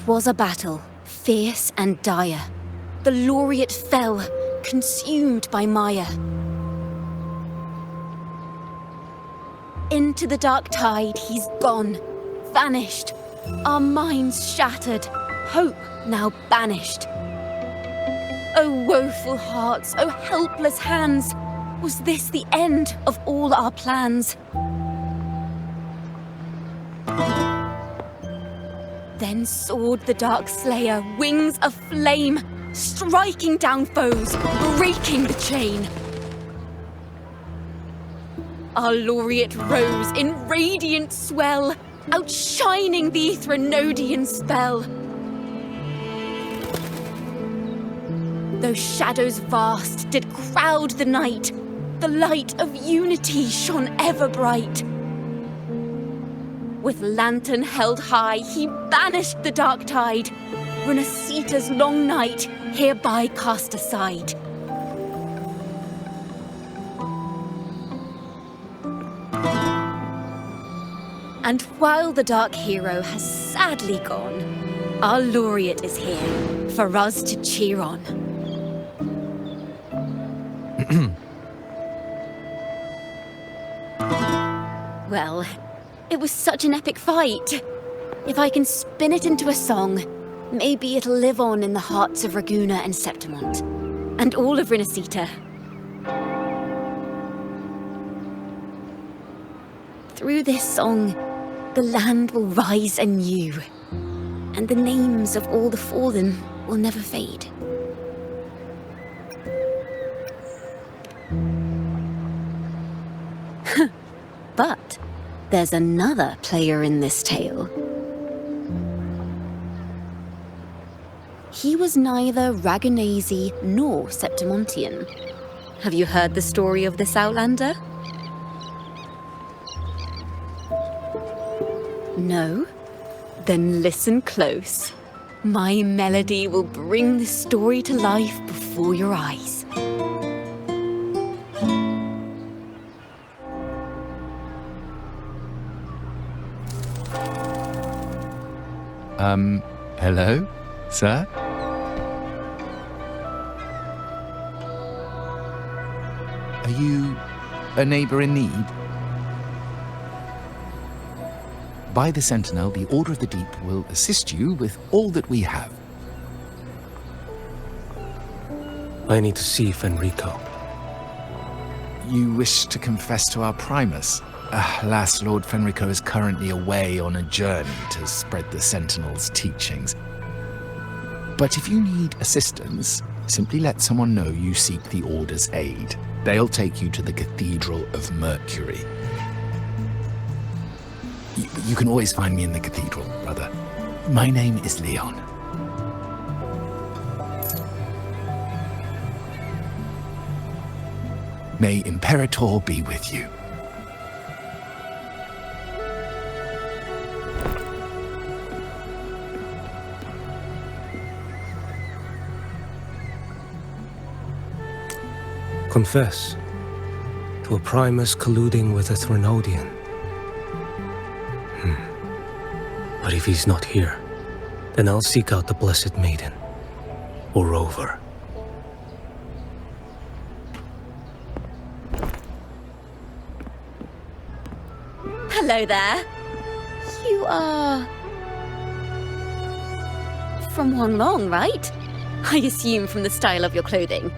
'Twas a battle, fierce and dire. The laureate fell, consumed by mire. Into the dark tide he's gone, vanished. Our minds shattered, hope now banished. O woeful hearts, O helpless hands, was this the end of all our plans? Then soared the dark slayer, wings aflame, striking down foes, breaking the chain. Our laureate rose in radiant swell, outshining the Threnodian spell. Though shadows vast did crowd the night, the light of unity shone ever bright. With lantern held high, he banished the dark tide, Renasita's long night hereby cast aside. And while the dark hero has sadly gone, our laureate is here for us to cheer on. Well, it was such an epic fight. If I can spin it into a song, maybe it'll live on in the hearts of Raguna and Septimont, and all of Renasita. Through this song, the land will rise anew, and the names of all the fallen will never fade. But there's another player in this tale. He was neither Raganese nor Septimontian. Have you heard the story of this Outlander? No? Then listen close. My melody will bring the story to life before your eyes. Hello, sir? Are you a neighbor in need? By the Sentinel, the Order of the Deep will assist you with all that we have. I need to see Fenrico. You wish to confess to our Primus? Alas, Lord Fenrico is currently away on a journey to spread the Sentinel's teachings. But if you need assistance, simply let someone know you seek the Order's aid. They'll take you to the Cathedral of Mercury. You can always find me in the cathedral, brother. My name is Leon. May Imperator be with you. Confess to a Primus colluding with a Threnodian. But if he's not here, then I'll seek out the Blessed Maiden, or Rover. Hello there. You are... from Huanglong, right? I assume from the style of your clothing.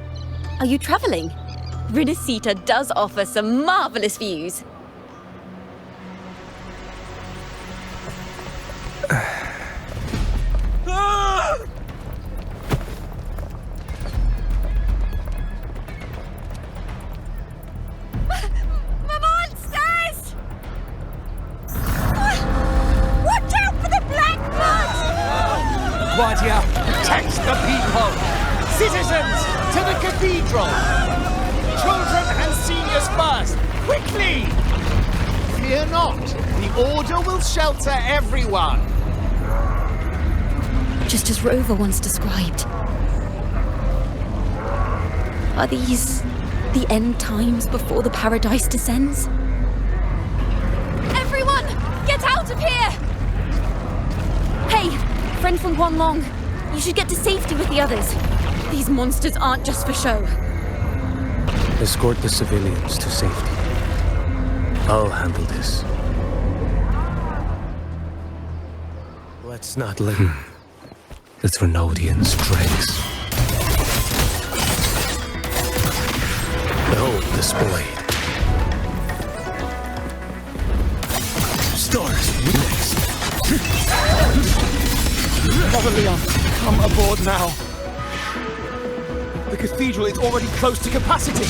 Are you traveling? Renasita does offer some marvelous views. Guardia, protect the people! Citizens, to the cathedral! Children and seniors first! Quickly! Fear not, the Order will shelter everyone! Just as Rover once described. Are these the end times before the paradise descends? Everyone, get out of here! Hey, friend from Huanglong. You should get to safety with the others. These monsters aren't just for show. Escort the civilians to safety. I'll handle this. Let's not let the Thrunodians dregs. Behold displayed. Stars next. Brother Leon, come aboard now. The cathedral is already close to capacity.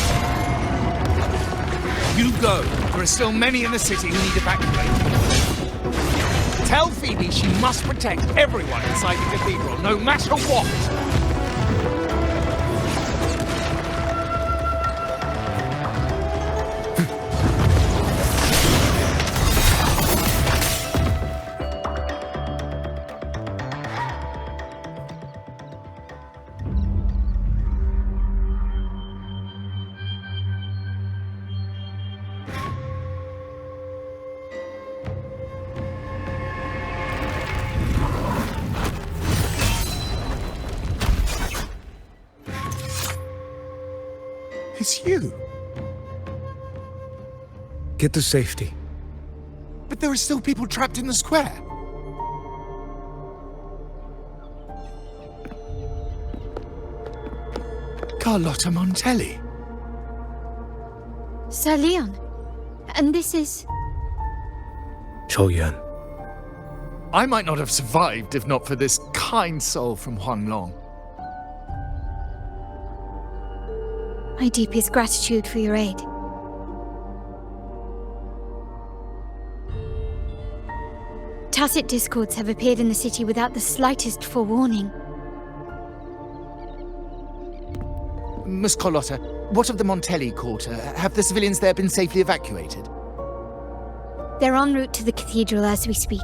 You go. There are still many in the city who need evacuating. Tell Phoebe she must protect everyone inside the cathedral, no matter what. It's you. Get to safety. But there are still people trapped in the square. Carlotta Montelli. Sir Leon. And this is... Qiuyuan. I might not have survived if not for this kind soul from Huanglong. My deepest gratitude for your aid. Tacit discords have appeared in the city without the slightest forewarning. Miss Carlotta, what of the Montelli quarter? Have the civilians there been safely evacuated? They're en route to the cathedral as we speak.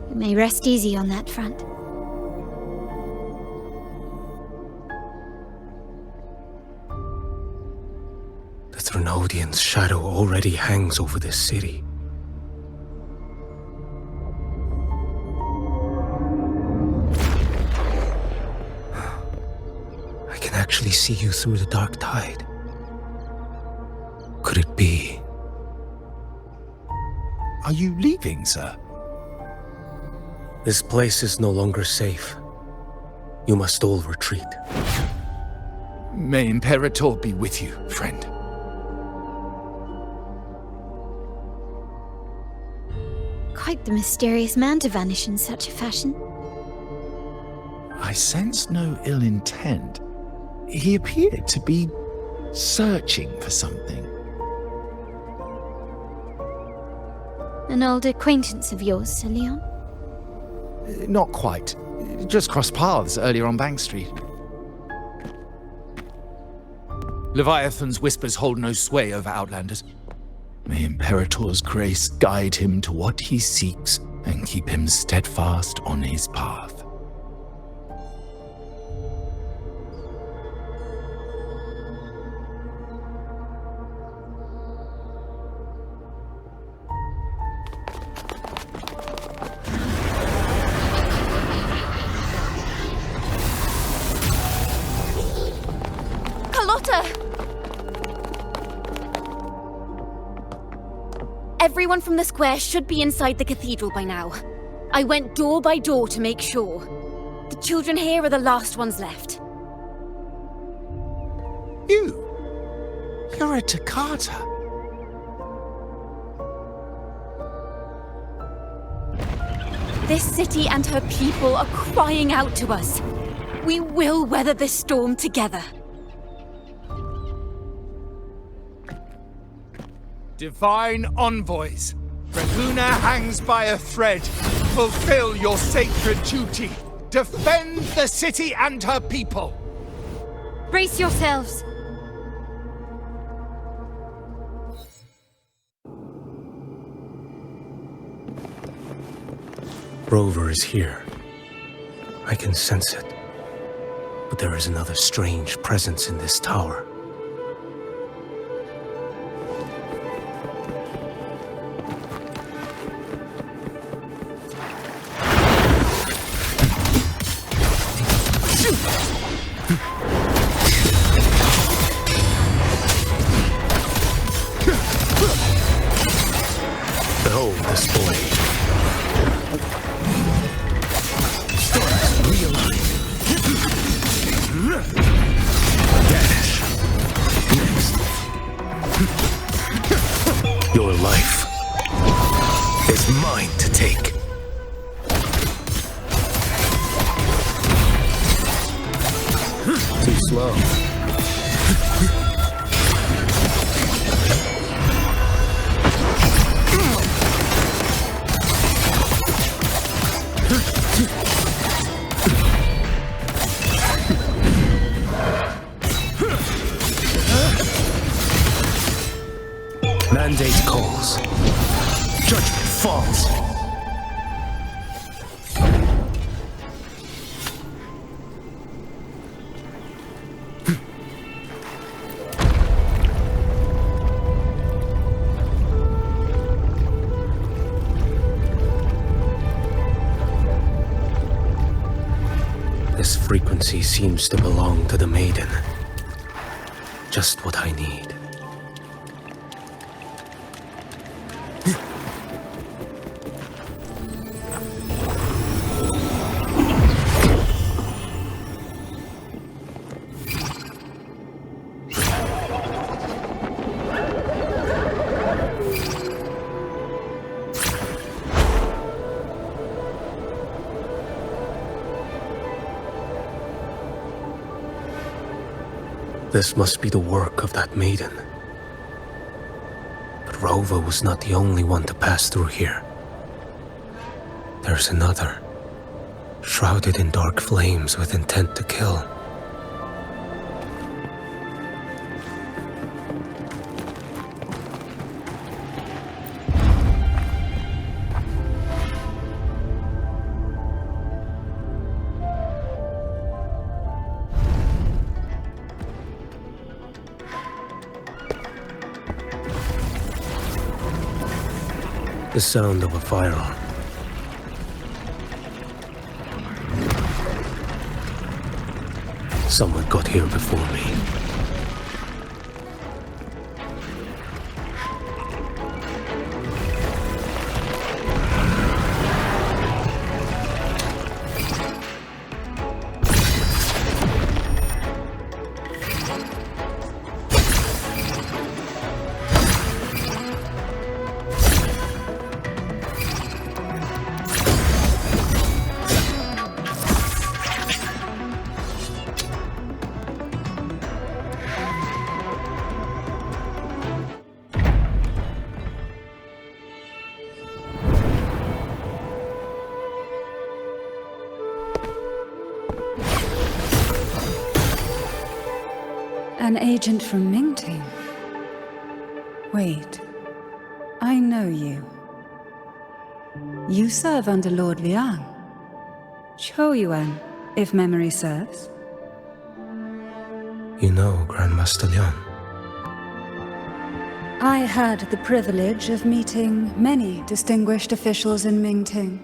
You may rest easy on that front. The Thrunodian's shadow already hangs over this city. I can actually see you through the dark tide. Could it be? Are you leaving, sir? This place is no longer safe. You must all retreat. May Imperator be with you, friend. Quite the mysterious man to vanish in such a fashion. I sense no ill intent. He appeared to be searching for something. An old acquaintance of yours, Sir Leon? Not quite. Just crossed paths earlier on Bank Street. Leviathan's whispers hold no sway over Outlanders. May Imperator's grace guide him to what he seeks and keep him steadfast on his path. Everyone from the square should be inside the cathedral by now. I went door by door to make sure. The children here are the last ones left. You're a Toccata. This city and her people are crying out to us. We will weather this storm together. Divine envoys, Raguna hangs by a thread. Fulfill your sacred duty. Defend the city and her people. Brace yourselves! Rover is here. I can sense it. But there is another strange presence in this tower. Mandate calls. Judgment falls. This frequency seems to belong to the maiden. Just what I need. This must be the work of that maiden. But Rova was not the only one to pass through here. There's another, shrouded in dark flames with intent to kill. The sound of a firearm. Someone got here before me. An agent from Mingting? Wait, I know you. You serve under Lord Liang. Qiuyuan, if memory serves. You know Grandmaster Liang. I had the privilege of meeting many distinguished officials in Mingting.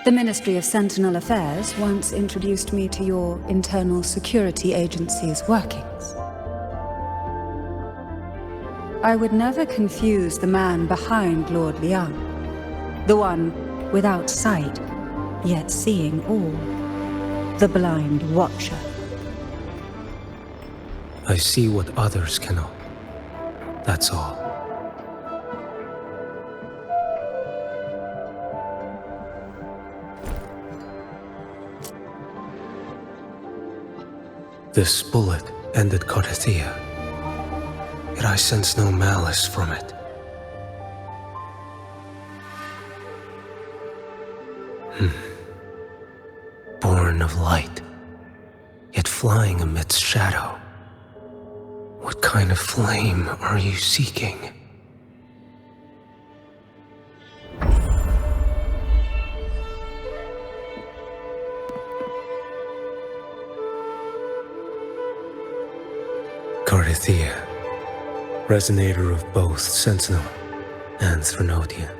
The Ministry of Sentinel Affairs once introduced me to your internal security agency's workings. I would never confuse the man behind Lord Liang, the one without sight, yet seeing all, the blind watcher. I see what others cannot. That's all. This bullet ended Qiuyuan, yet I sense no malice from it. Born of light, yet flying amidst shadow. What kind of flame are you seeking? Qiuyuan, resonator of both Sentinel and Threnodian.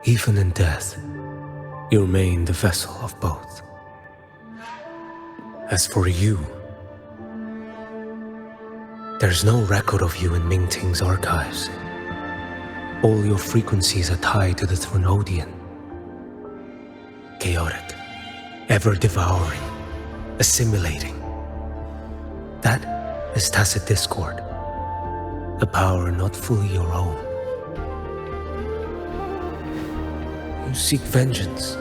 Even in death, you remain the vessel of both. As for you, there's no record of you in Mingting's archives. All your frequencies are tied to the Threnodian. Chaotic, ever-devouring, assimilating. That is tacit discord, a power not fully your own. You seek vengeance,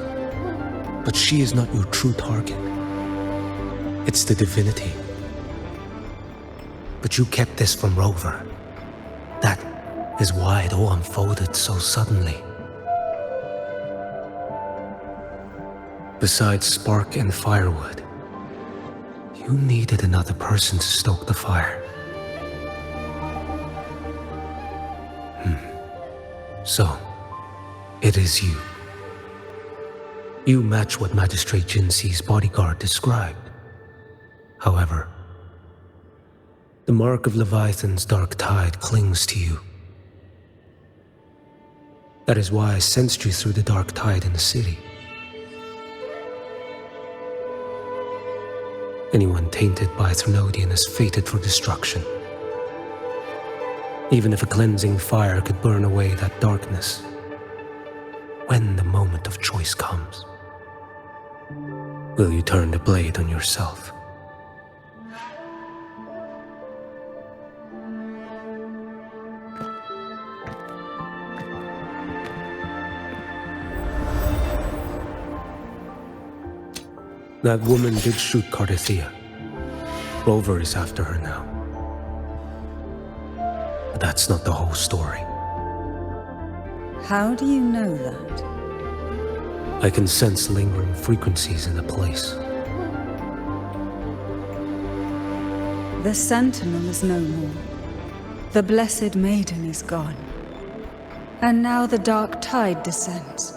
but she is not your true target. It's the divinity. But you kept this from Rover. That is why it all unfolded so suddenly. Besides spark and firewood, you needed another person to stoke the fire. So, it is you. You match what Magistrate Jinxi's bodyguard described. However, the mark of Leviathan's dark tide clings to you. That is why I sensed you through the dark tide in the city. Anyone tainted by Threnodian is fated for destruction. Even if a cleansing fire could burn away that darkness, when the moment of choice comes, will you turn the blade on yourself? That woman did shoot Cardathia. Rover is after her now. But that's not the whole story. How do you know that? I can sense lingering frequencies in the place. The Sentinel is no more. The Blessed Maiden is gone. And now the dark tide descends.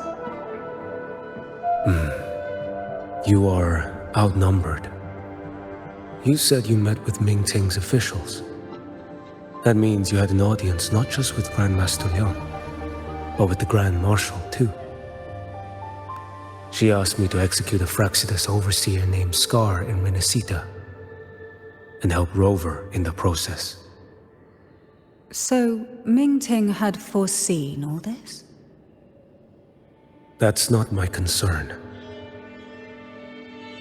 You are outnumbered. You said you met with Mingting's officials. That means you had an audience not just with Grandmaster Leon, but with the Grand Marshal too. She asked me to execute a Fraxidus overseer named Scar in Renacita, and help Rover in the process. So, Mingting had foreseen all this? That's not my concern.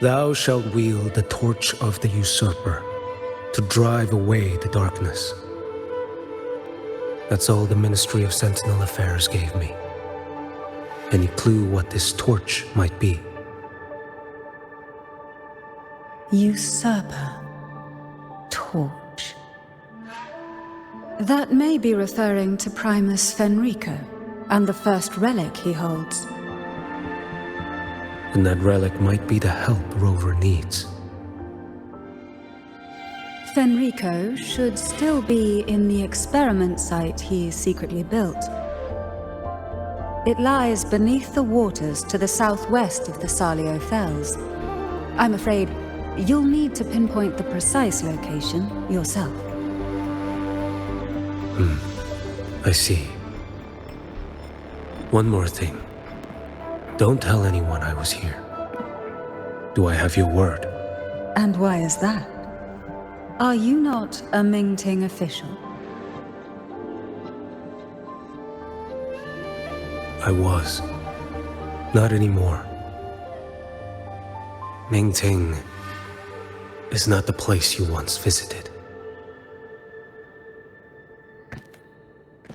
Thou shalt wield the torch of the usurper to drive away the darkness. That's all the Ministry of Sentinel Affairs gave me. Any clue what this torch might be? Usurper. Torch. That may be referring to Primus Fenrico and the first relic he holds. And that relic might be the help Rover needs. Fenrico should still be in the experiment site he secretly built. It lies beneath the waters to the southwest of the Salio Fells. I'm afraid you'll need to pinpoint the precise location yourself. I see. One more thing. Don't tell anyone I was here. Do I have your word? And why is that? Are you not a Mingting official? I was. Not anymore. Mingting is not the place you once visited.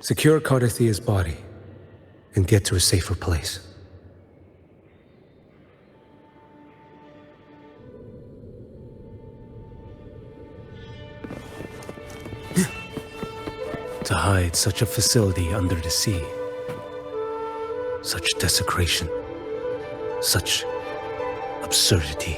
Secure Cardathia's body and get to a safer place. To hide such a facility under the sea. Such desecration. Such absurdity.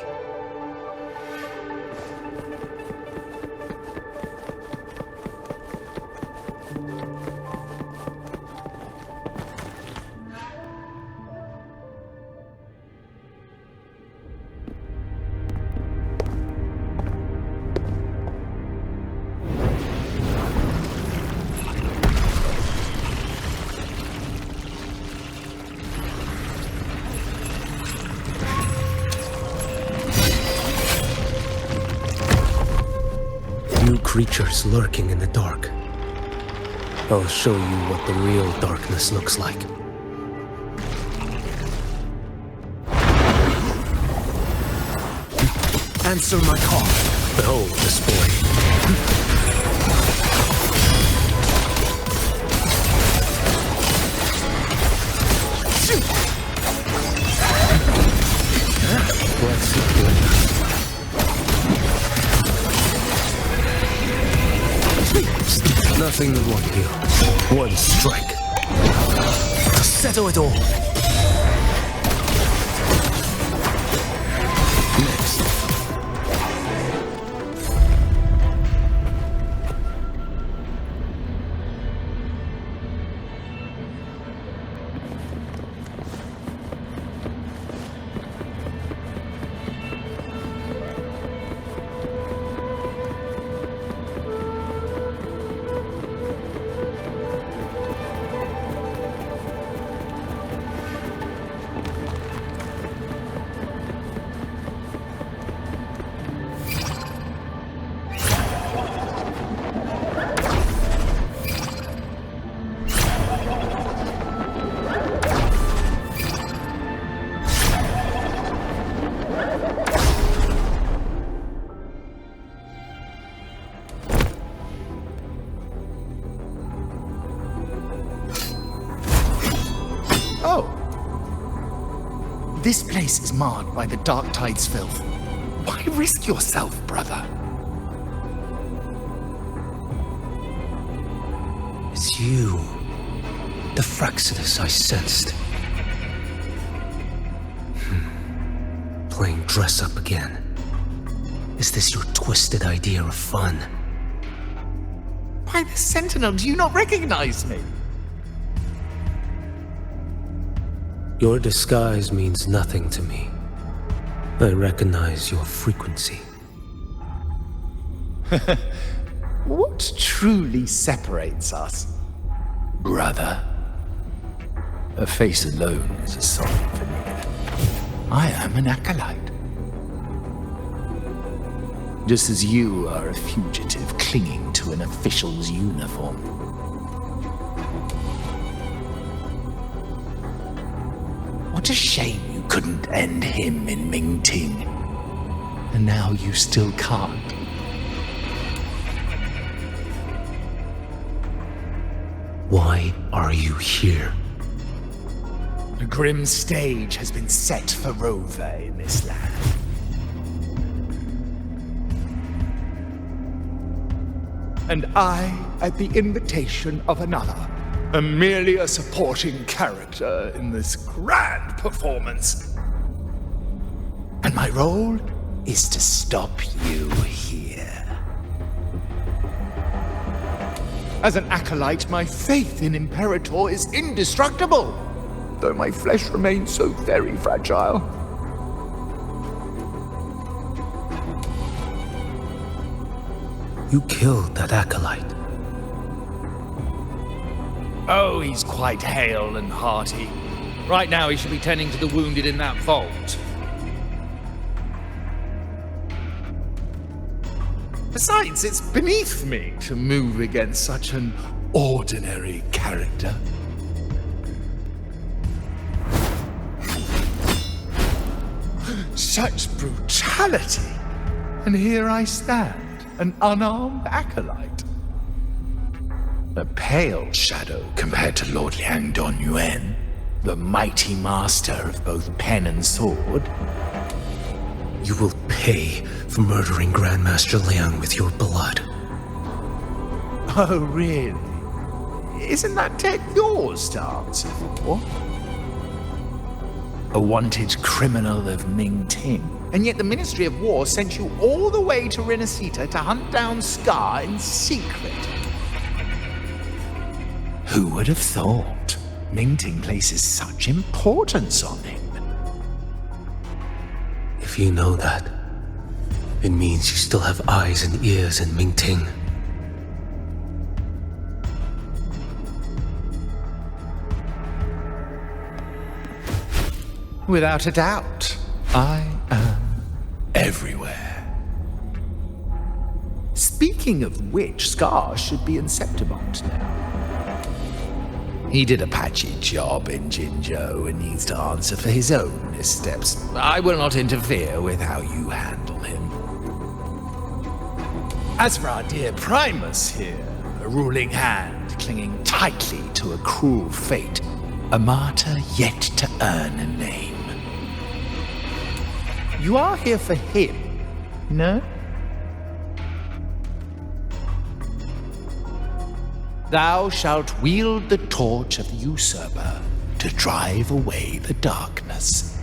Creatures lurking in the dark. I'll show you what the real darkness looks like. Answer my call. Behold this boy. What's it doing? Nothing that won't heal. One strike. To settle it all. this place is marred by the Dark Tide's filth. Why risk yourself, brother? It's you. The Fraxidus I sensed. Playing dress up again. Is this your twisted idea of fun? Why, the Sentinel, do you not recognize me? Your disguise means nothing to me. I recognize your frequency. What truly separates us? Brother. A face alone is a sign for me. I am an acolyte. Just as you are a fugitive clinging to an official's uniform. What a shame you couldn't end him in Mingting. And now you still can't. Why are you here? A grim stage has been set for Rover in this land. And I, at the invitation of another, am merely a supporting character in this grand performance. And my role is to stop you here. As an acolyte, my faith in Imperator is indestructible, though my flesh remains so very fragile. You killed that acolyte. Oh, he's quite hale and hearty. Right now he should be tending to the wounded in that vault. Besides, it's beneath me to move against such an ordinary character. Such brutality! And here I stand, an unarmed acolyte. A pale shadow compared to Lord Liang Donyuan, the mighty master of both pen and sword. You will pay for murdering Grandmaster Liang with your blood. Oh, really? Isn't that tech yours to answer for? A wanted criminal of Mingting, and yet the Ministry of War sent you all the way to Renacita to hunt down Scar in secret. Who would have thought Mingting places such importance on him? If you know that, it means you still have eyes and ears in Mingting. Without a doubt, I am everywhere. Speaking of which, Scar should be in Septimont now. He did a patchy job in Jinzhou and needs to answer for his own missteps. I will not interfere with how you handle him. As for our dear Primus here, a ruling hand clinging tightly to a cruel fate, a martyr yet to earn a name. You are here for him, no? Thou shalt wield the torch of the usurper to drive away the darkness.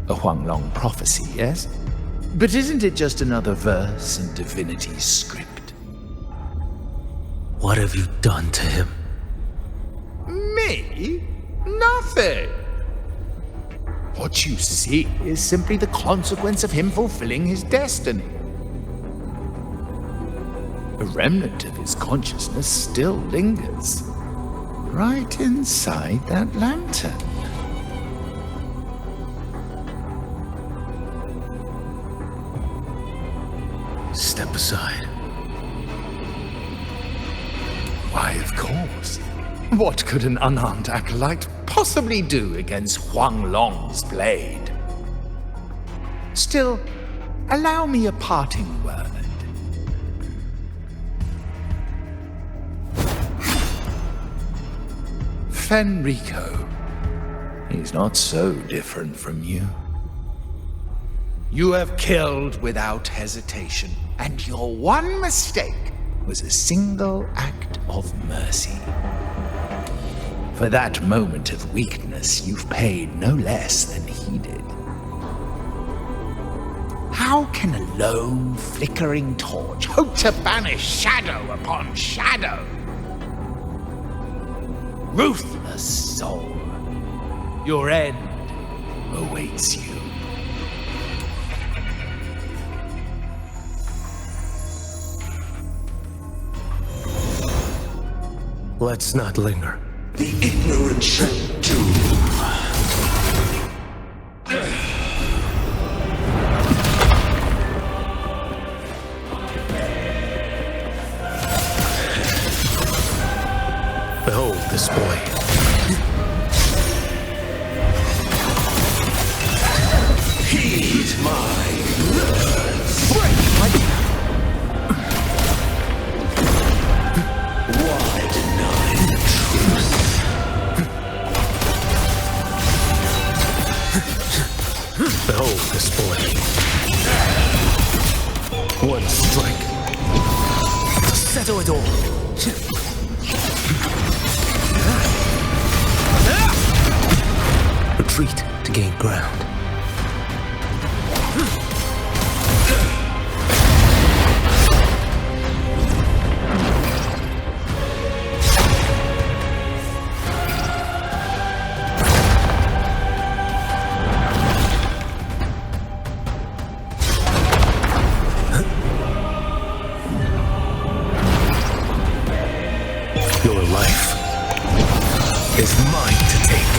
A Huanglong prophecy, yes? But isn't it just another verse in Divinity's script? What have you done to him? Me? Nothing. What you see is simply the consequence of him fulfilling his destiny. A remnant of his consciousness still lingers, right inside that lantern. Step aside. Why, of course. What could an unarmed acolyte possibly do against Huanglong's blade? Still, allow me a parting word. Fenrico, He's not so different from you. You have killed without hesitation, and your one mistake was a single act of mercy. For that moment of weakness, you've paid no less than he did. How can a low, flickering torch hope to banish shadow upon shadow? Ruthless soul, your end awaits you. Let's not linger. The ignorant shall do. Behold this boy. Heed my words. Why deny the truth? Behold this boy. One strike to settle it all. Retreat to gain ground. Your life is mine to take.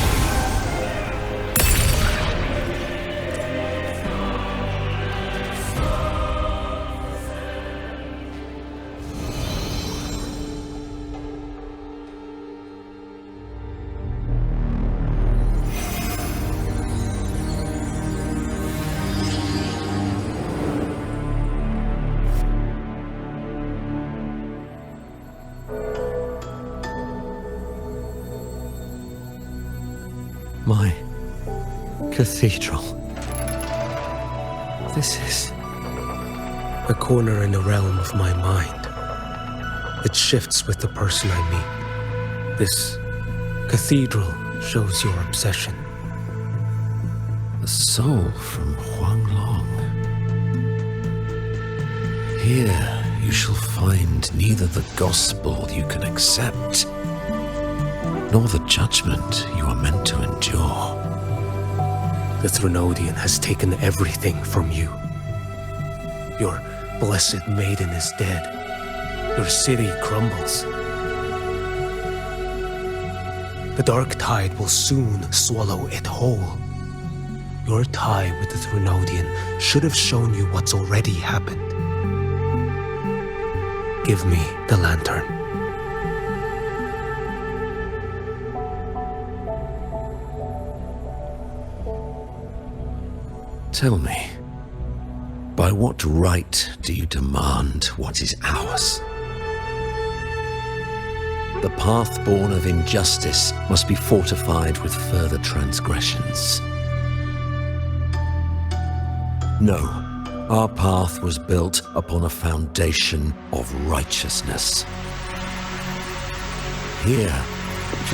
My cathedral. This is a corner in the realm of my mind. It shifts with the person I meet. This cathedral shows your obsession. The soul from Huanglong. Here you shall find neither the gospel you can accept, nor the judgment you are meant to endure. The Threnodian has taken everything from you. Your blessed maiden is dead. Your city crumbles. The dark tide will soon swallow it whole. Your tie with the Threnodian should have shown you what's already happened. Give me the lantern. Tell me, by what right do you demand what is ours? The path born of injustice must be fortified with further transgressions. No, our path was built upon a foundation of righteousness. Here,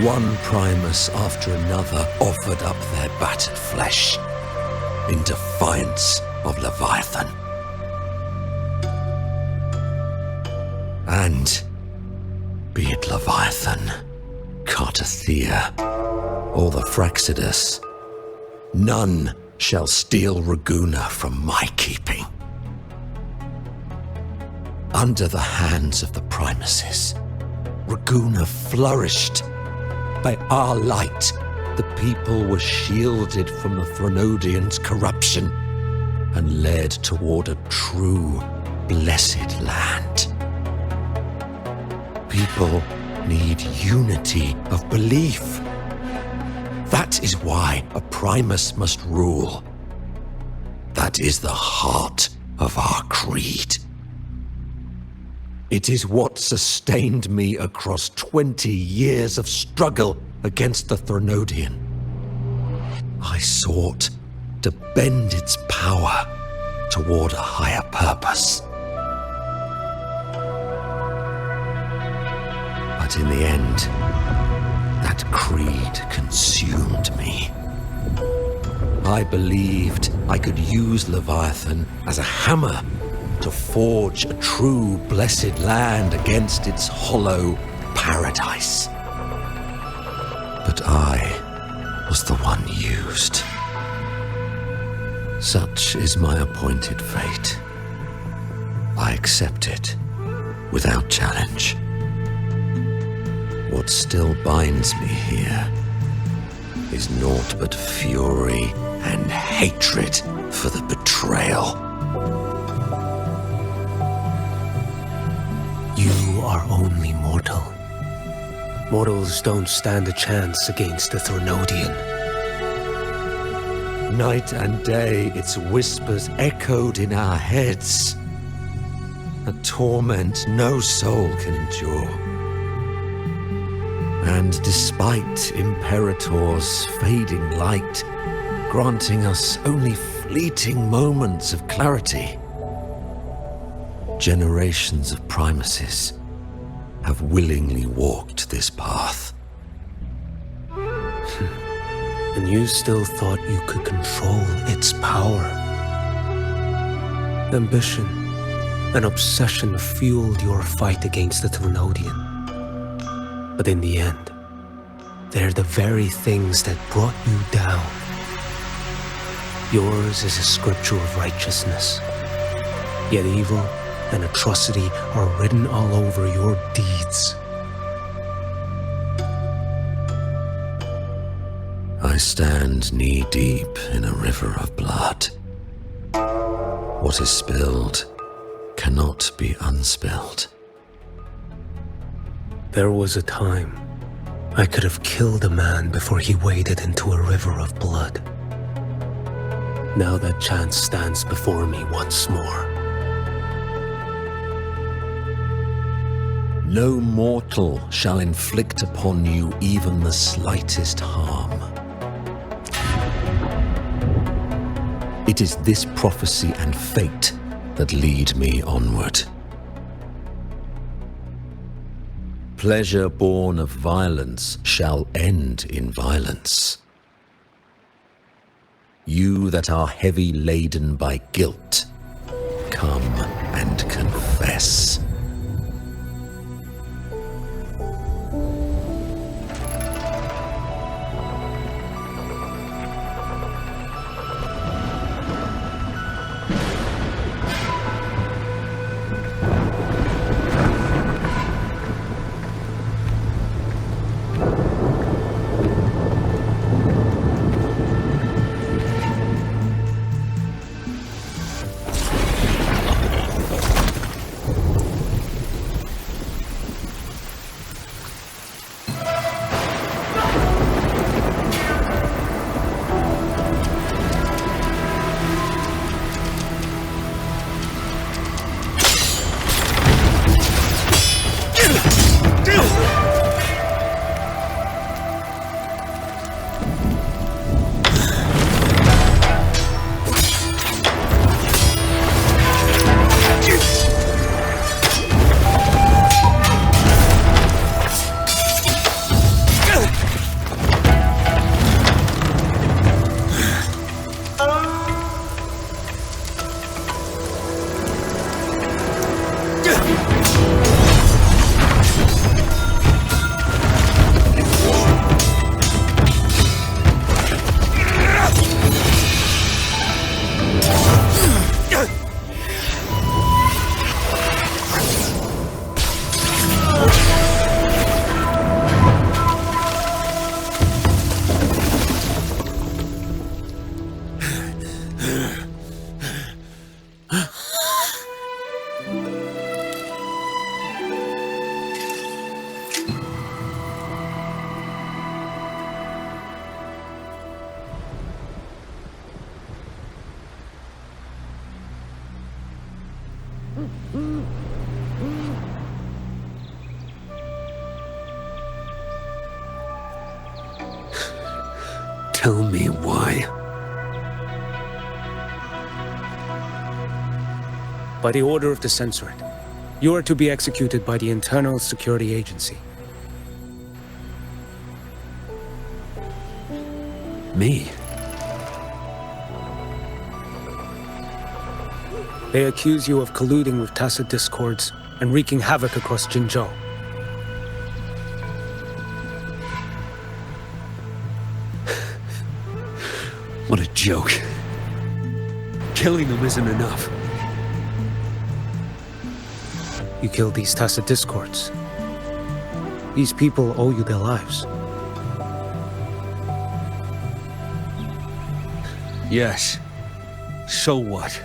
one primus after another offered up their battered flesh in defiance of Leviathan. And be it Leviathan, Cartathea, or the Fraxidus, none shall steal Raguna from my keeping. Under the hands of the primuses, Raguna flourished. By our light, the people were shielded from the Threnodians' corruption and led toward a true, blessed land. People need unity of belief. That is why a primus must rule. That is the heart of our creed. It is what sustained me across 20 years of struggle against the Threnodian. sought to bend its power toward a higher purpose. But in the end, that creed consumed me. I believed I could use Leviathan as a hammer to forge a true blessed land against its hollow paradise. But I was the one used. Such is my appointed fate. I accept it without challenge. What still binds me here is naught but fury and hatred for the betrayal. You are only mortal. Mortals don't stand a chance against the Threnodian. Night and day, its whispers echoed in our heads. A torment no soul can endure. And despite Imperator's fading light, granting us only fleeting moments of clarity, generations of Primuses have willingly walked this path. And you still thought you could control its power. Ambition and obsession fueled your fight against the Threnodian. But in the end, they're the very things that brought you down. Yours is a scripture of righteousness, yet evil and atrocity are written all over your deeds. I stand knee-deep in a river of blood. What is spilled cannot be unspilled. There was a time I could have killed a man before he waded into a river of blood. Now that chance stands before me once more. No mortal shall inflict upon you even the slightest harm. It is this prophecy and fate that lead me onward. Pleasure born of violence shall end in violence. You that are heavy laden by guilt, come and confess. Tell me why. By the order of the censorate, you are to be executed by the Internal Security Agency. Me? They accuse you of colluding with tacit discords and wreaking havoc across Jinzhou. What a joke. Killing them isn't enough. You killed these tacit discords. These people owe you their lives. Yes. So what?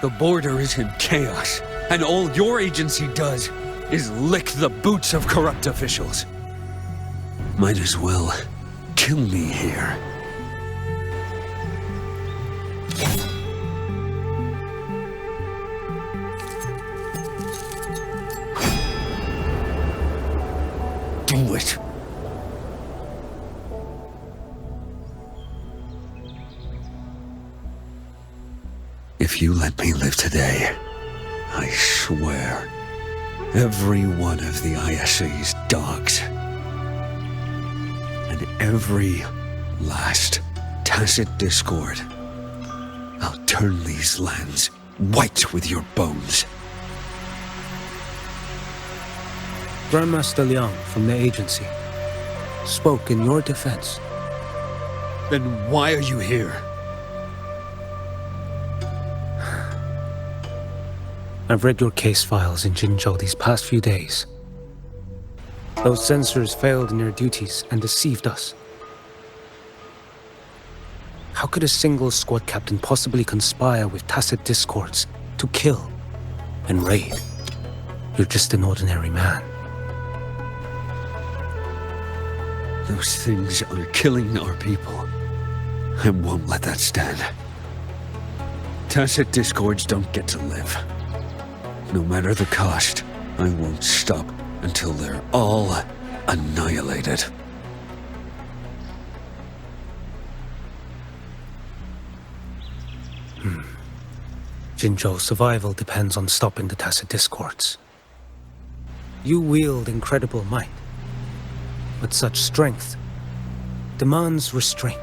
The border is in chaos, and all your agency does is lick the boots of corrupt officials. Might as well kill me here. Do it. If you let me live today, I swear, every one of the ISA's dogs, and every last tacit discord, I'll turn these lands white with your bones. Grandmaster Liang from the agency spoke in your defense. Then why are you here? I've read your case files in Jinzhou these past few days. Those censors failed in their duties and deceived us. How could a single squad captain possibly conspire with tacit discords to kill and raid? You're just an ordinary man. Those things are killing our people. I won't let that stand. Tacit discords don't get to live. No matter the cost, I won't stop until they're all annihilated. Jinzhou's survival depends on stopping the tacit discords. You wield incredible might, but such strength demands restraint.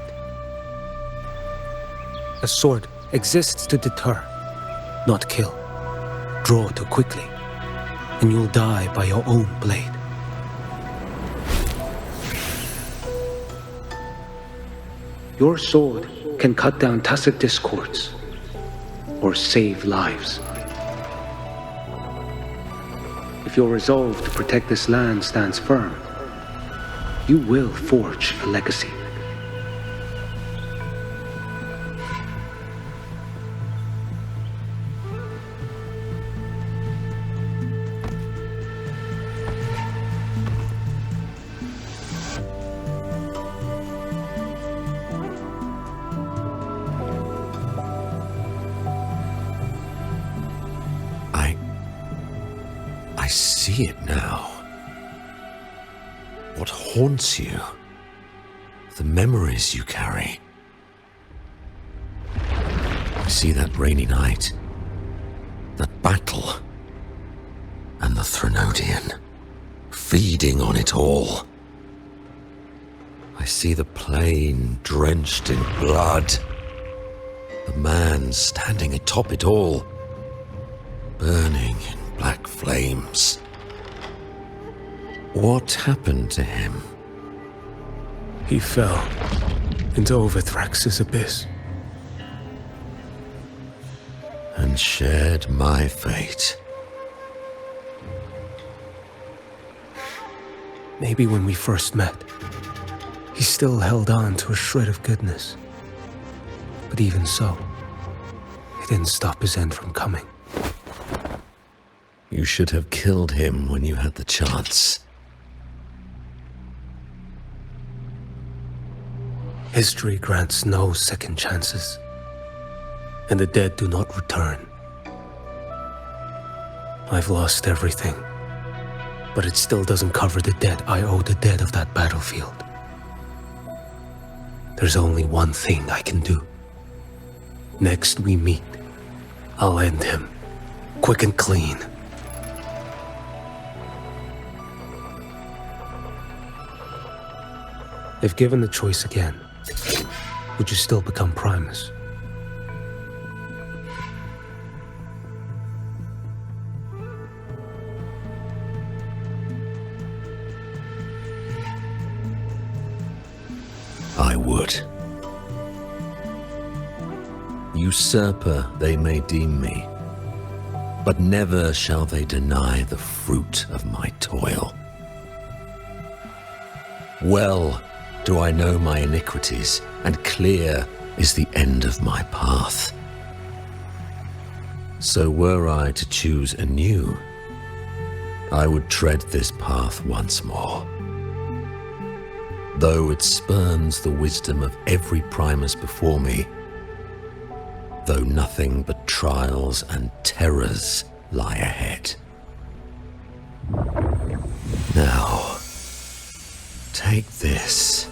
A sword exists to deter, not kill. Draw too quickly, and you'll die by your own blade. Your sword can cut down tacit discords, or save lives. If your resolve to protect this land stands firm, you will forge a legacy. I see it now. What haunts you? The memories you carry. I see that rainy night, that battle, and the Threnodian, feeding on it all. I see the plain drenched in blood, the man standing atop it all, burning in black flames. What happened to him? He fell into Overthrax's abyss. And shared my fate. Maybe when we first met, he still held on to a shred of goodness. But even so, it didn't stop his end from coming. You should have killed him when you had the chance. History grants no second chances, and the dead do not return. I've lost everything, but it still doesn't cover the debt I owe the dead of that battlefield. There's only one thing I can do. Next we meet, I'll end him, quick and clean. If given the choice again, would you still become Primus? I would. Usurper they may deem me, but never shall they deny the fruit of my toil. Well do I know my iniquities, and clear is the end of my path. So were I to choose anew, I would tread this path once more. Though it spurns the wisdom of every Primus before me, though nothing but trials and terrors lie ahead. Now, take this.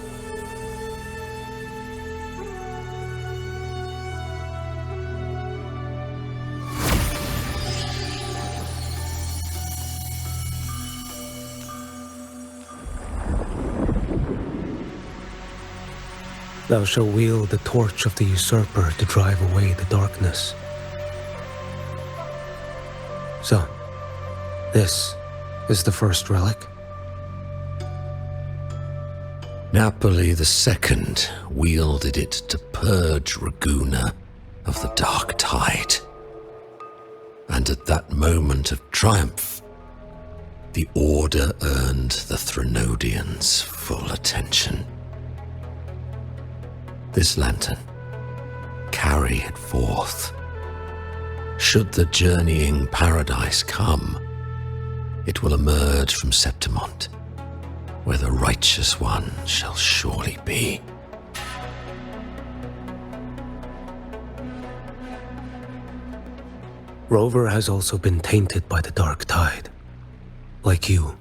Thou shalt wield the torch of the usurper to drive away the darkness. So, this is the first relic? Napoli II wielded it to purge Raguuna of the dark tide. And at that moment of triumph, the Order earned the Threnodians' full attention. This lantern, carry it forth. Should the journeying paradise come, it will emerge from Septimont, where the righteous one shall surely be. Rover has also been tainted by the dark tide, like you.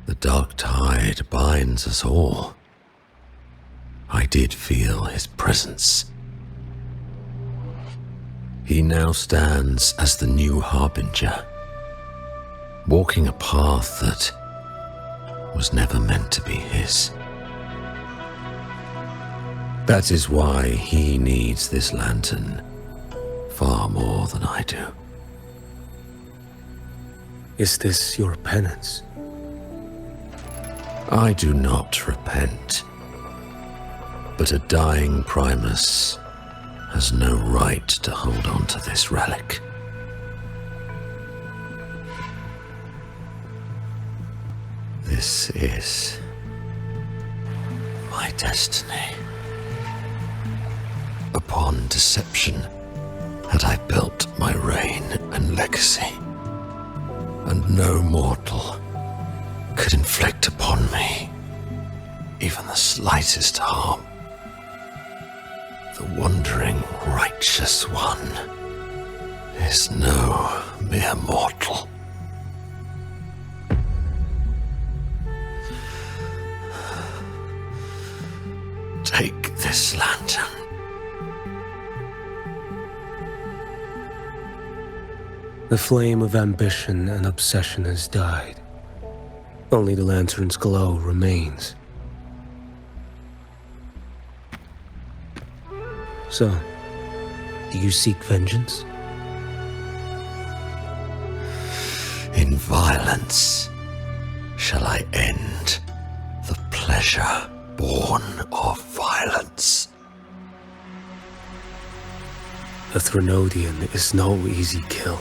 The dark tide binds us all. I did feel his presence. He now stands as the new harbinger, walking a path that was never meant to be his. That is why he needs this lantern far more than I do. Is this your penance? I do not repent. But a dying Primus has no right to hold on to this relic. This is my destiny. Upon deception had I built my reign and legacy, and no mortal could inflict upon me even the slightest harm. The wandering righteous one is no mere mortal. Take this lantern. The flame of ambition and obsession has died. Only the lantern's glow remains. So, do you seek vengeance? In violence shall I end the pleasure born of violence. A Threnodian is no easy kill.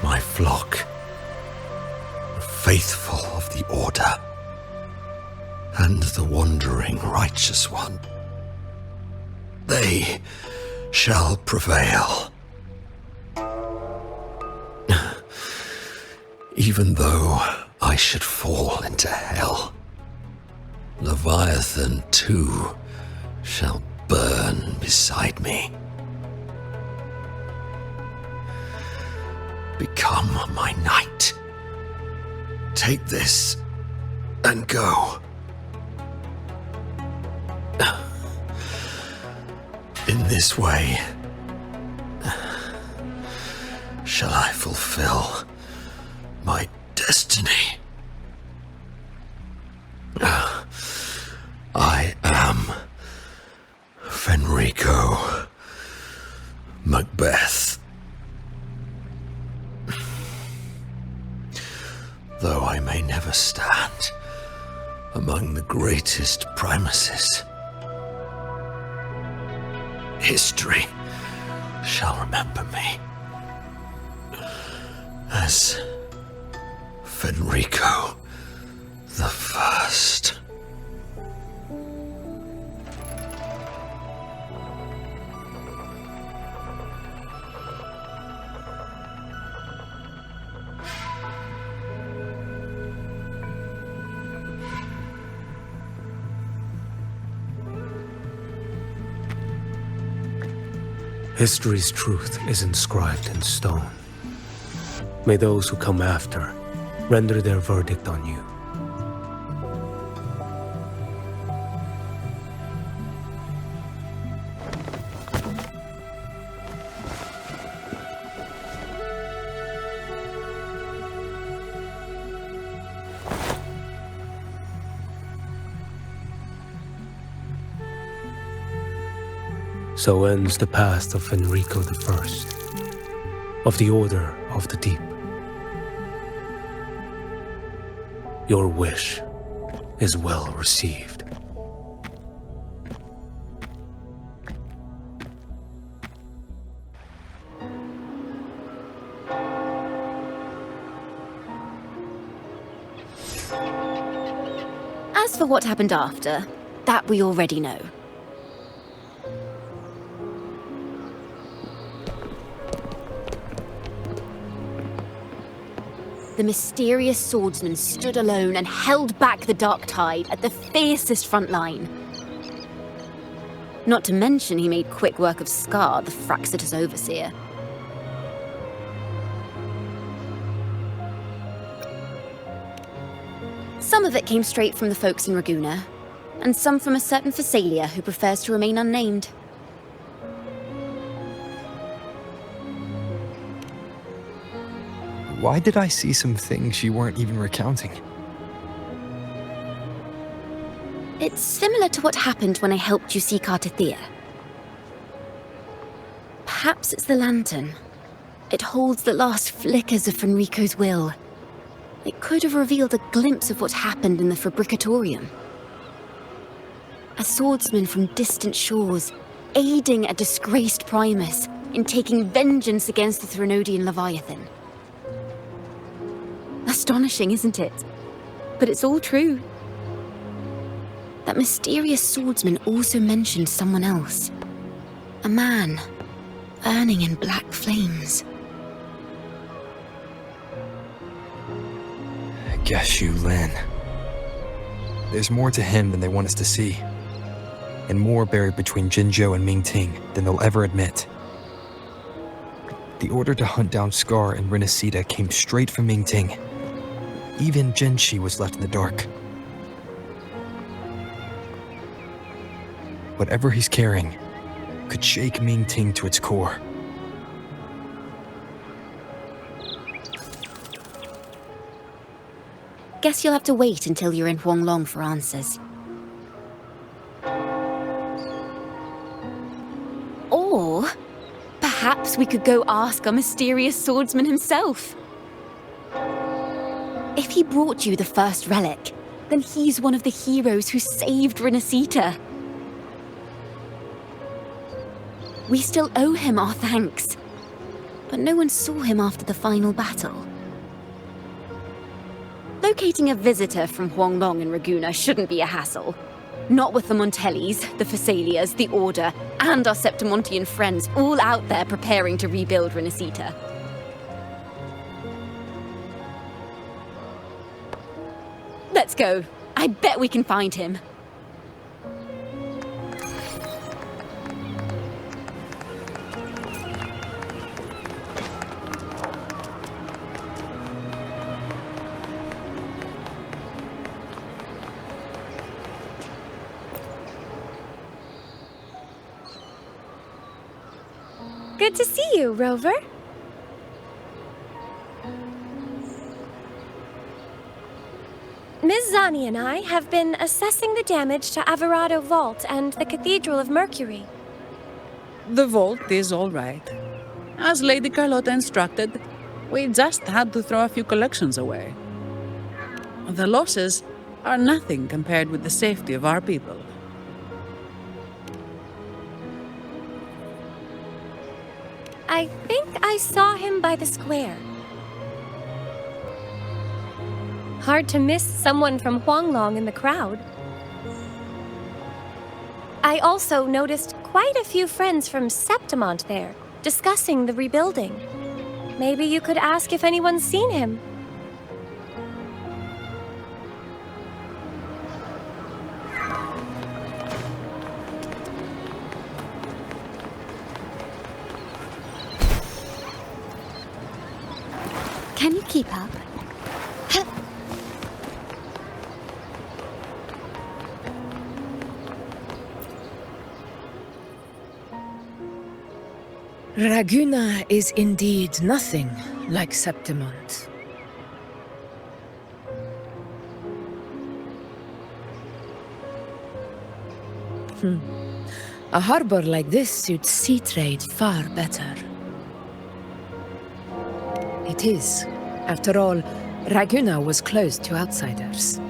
My flock, the faithful of the Order, and the wandering righteous one, they shall prevail. Even though I should fall into hell, Leviathan too shall burn beside me. Become my knight. Take this and go. In this way, shall I fulfill my destiny. I am Fenrico Macbeth. Though I may never stand among the greatest primacies, history shall remember me as Fenrico the First. History's truth is inscribed in stone. May those who come after render their verdict on you. So ends the path of Fenrico I, of the Order of the Deep. Your wish is well received. As for what happened after, that we already know. The mysterious swordsman stood alone and held back the dark tide at the fiercest front line. Not to mention he made quick work of Scar, the Fraxita's overseer. Some of it came straight from the folks in Raguna, and some from a certain Phasalia who prefers to remain unnamed. Why did I see some things you weren't even recounting? It's similar to what happened when I helped you see Kartathea. Perhaps it's the lantern. It holds the last flickers of Fenrico's will. It could have revealed a glimpse of what happened in the Fabricatorium. A swordsman from distant shores, aiding a disgraced Primus in taking vengeance against the Threnodian Leviathan. Astonishing, isn't it? But it's all true. That mysterious swordsman also mentioned someone else. A man, burning in black flames. Qiuyuan. There's more to him than they want us to see. And more buried between Jinzhou and Mingting than they'll ever admit. The order to hunt down Scar and Renacita came straight from Mingting. Even Jinshi was left in the dark. Whatever he's carrying could shake Mingting to its core. Guess you'll have to wait until you're in Huanglong for answers. Or perhaps we could go ask our mysterious swordsman himself. If he brought you the first relic, then he's one of the heroes who saved Renacita. We still owe him our thanks, but no one saw him after the final battle. Locating a visitor from Huanglong and Raguna shouldn't be a hassle. Not with the Montellis, the Phasalias, the Order, and our Septimontian friends all out there preparing to rebuild Renacita. Let's go. I bet we can find him. Good to see you, Rover. Ms. Zani and I have been assessing the damage to Averado Vault and the Cathedral of Mercury. The vault is all right. As Lady Carlotta instructed, we just had to throw a few collections away. The losses are nothing compared with the safety of our people. I think I saw him by the square. Hard to miss someone from Huanglong in the crowd. I also noticed quite a few friends from Septimont there, discussing the rebuilding. Maybe you could ask if anyone's seen him. Can you keep up? Raguna is indeed nothing like Septimont. A harbor like this suits sea trade far better. It is. After all, Raguna was closed to outsiders.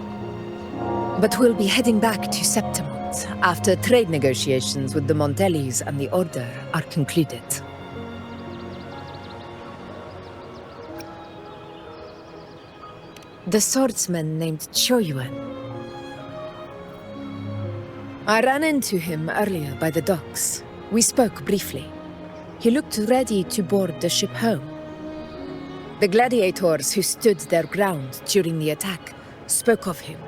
But we'll be heading back to Septimont after trade negotiations with the Montellis and the Order are concluded. The swordsman named Qiuyuan. I ran into him earlier by the docks. We spoke briefly. He looked ready to board the ship home. The gladiators who stood their ground during the attack spoke of him.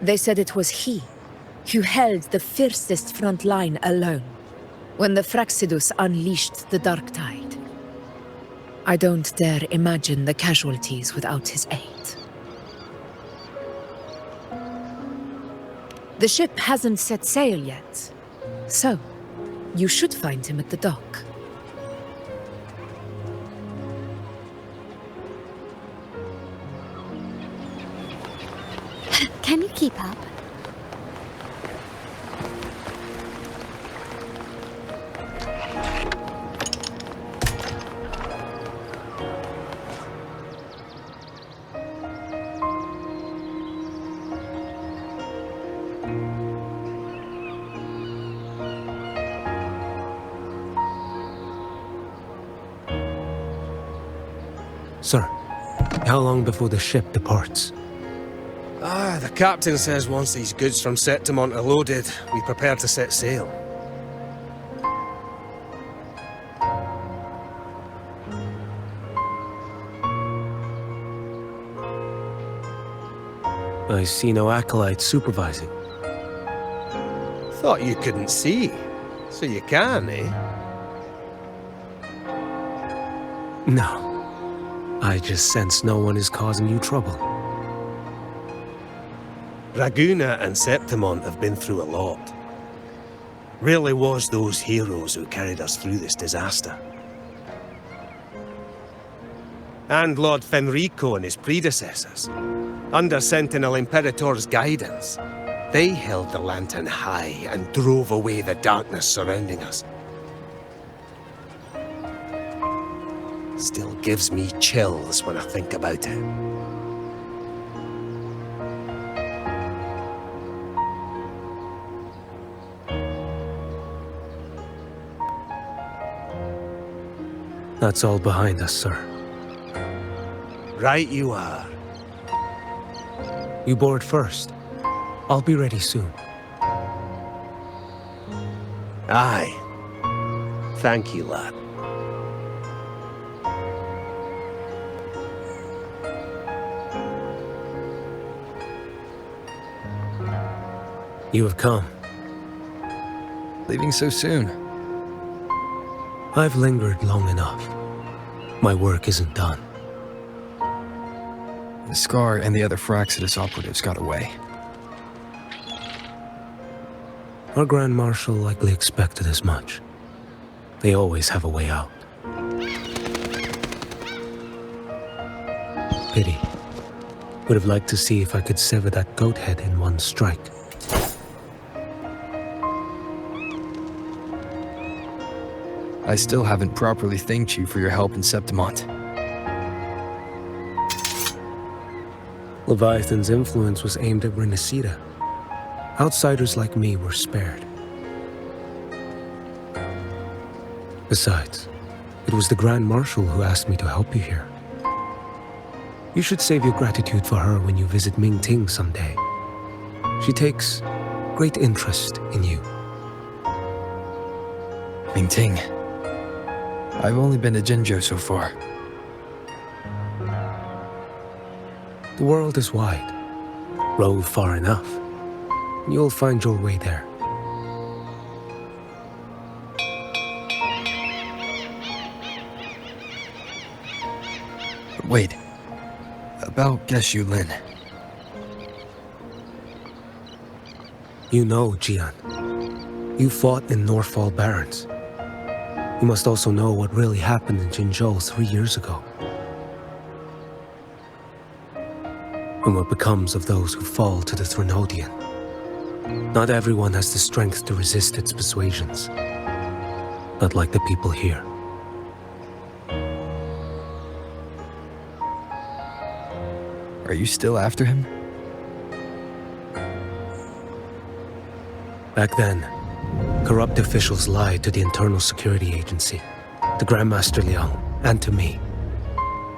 They said it was he who held the fiercest front line alone when the Fraxidus unleashed the Dark Tide. I don't dare imagine the casualties without his aid. The ship hasn't set sail yet, so you should find him at the dock. Can you keep up? Sir, how long before the ship departs? The captain says once these goods from Septimont are loaded, we prepare to set sail. I see no acolytes supervising. Thought you couldn't see, so you can, eh? No. I just sense no one is causing you trouble. Raguna and Septimont have been through a lot. Really was those heroes who carried us through this disaster. And Lord Fenrico and his predecessors, under Sentinel Imperator's guidance, they held the lantern high and drove away the darkness surrounding us. Still gives me chills when I think about it. That's all behind us, sir. Right you are. You board first. I'll be ready soon. Aye. Thank you, lad. You have come. Leaving so soon? I've lingered long enough. My work isn't done. The Scar and the other Fraxidus operatives got away. Our Grand Marshal likely expected as much. They always have a way out. Pity. Would have liked to see if I could sever that goat head in one strike. I still haven't properly thanked you for your help in Septimont. Leviathan's influence was aimed at Renacida. Outsiders like me were spared. Besides, it was the Grand Marshal who asked me to help you here. You should save your gratitude for her when you visit Mingting someday. She takes great interest in you. Mingting. I've only been to Jinzhou so far. The world is wide. Row far enough, and you'll find your way there. But wait. About Qiuyuan. You know, Qiuyuan. You fought in Northfall Barrens. You must also know what really happened in Jinzhou 3 years ago. And what becomes of those who fall to the Threnodian. Not everyone has the strength to resist its persuasions. Not like the people here. Are you still after him? Back then, corrupt officials lied to the Internal Security Agency, to Grandmaster Liang, and to me.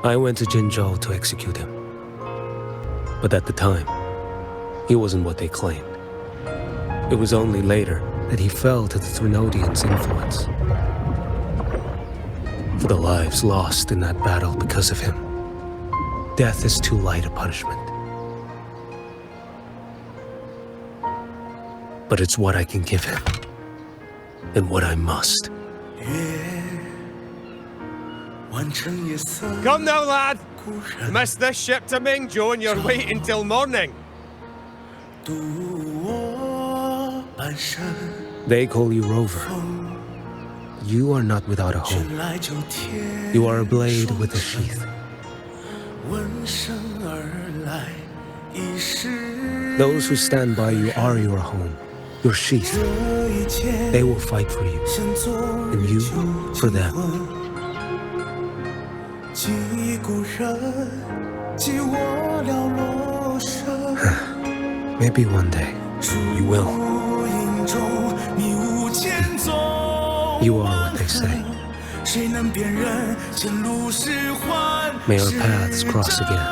I went to Jinzhou to execute him. But at the time, he wasn't what they claimed. It was only later that he fell to the Threnodians' influence. For the lives lost in that battle because of him, death is too light a punishment. But it's what I can give him, and what I must. Come now, lad! You missed this ship to Mingzhou and you're waiting till morning. They call you Rover. You are not without a home. You are a blade with a sheath. Those who stand by you are your home, your sheath. They will fight for you, and you for them. Maybe one day, you will. You are what they say. May our paths cross again.